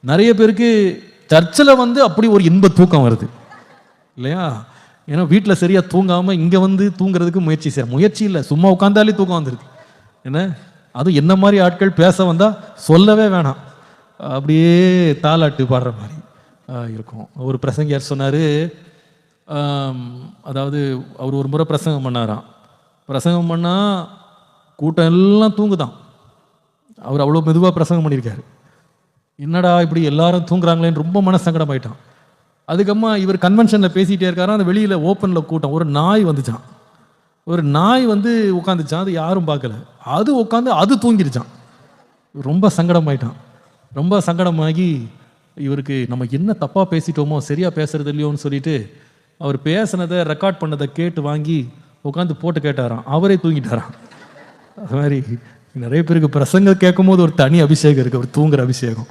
நிறைய பேருக்கு சர்ச்சில் வந்து அப்படி ஒரு இன்ப தூக்கம் வருது இல்லையா? ஏன்னா வீட்டில் சரியாக தூங்காமல் இங்கே வந்து தூங்குறதுக்கு முயற்சி இல்லை, சும்மா உட்காந்தாலே தூக்கம் வந்துருக்கு. என்ன அதுவும் என்ன மாதிரி ஆட்கள் பேச வந்தால் சொல்லவே வேணாம், அப்படியே தாலாட்டு பாடுற மாதிரி இருக்கும். ஒரு பிரசங்கியார் சொன்னார், அதாவது அவர் ஒரு முறை பிரசங்கம் பண்ணாராம். பிரசங்கம் பண்ணால் கூட்டம் எல்லாம் தூங்குதான். அவர் அவ்வளோ மெதுவாக பிரசங்கம் பண்ணியிருக்காரு. என்னடா இப்படி எல்லாரும் தூங்குறாங்களேன்னு ரொம்ப மனசங்கடம் ஆயிட்டான். அதுக்கப்புறமா இவர் கன்வென்ஷனில் பேசிகிட்டே இருக்காரா, அந்த வெளியில் ஓப்பனில் கூட்டம், ஒரு நாய் வந்துச்சான். ஒரு நாய் வந்து உட்காந்துச்சான், அது யாரும் பார்க்கல, அது உட்காந்து அது தூங்கிடுச்சான். ரொம்ப சங்கடமாயிட்டான். ரொம்ப சங்கடமாகி இவருக்கு நம்ம என்ன தப்பாக பேசிட்டோமோ, சரியாக பேசுறது இல்லையோன்னு சொல்லிட்டு அவர் பேசினதை ரெக்கார்ட் பண்ணதை கேட்டு வாங்கி உட்காந்து போட்டு கேட்டாராம். அவரே தூங்கிட்டாராம். அது மாதிரி நிறைய பேருக்கு பிரசங்கம் கேட்கும் போது ஒரு தனி அபிஷேகம் இருக்குது, ஒரு தூங்குற அபிஷேகம்.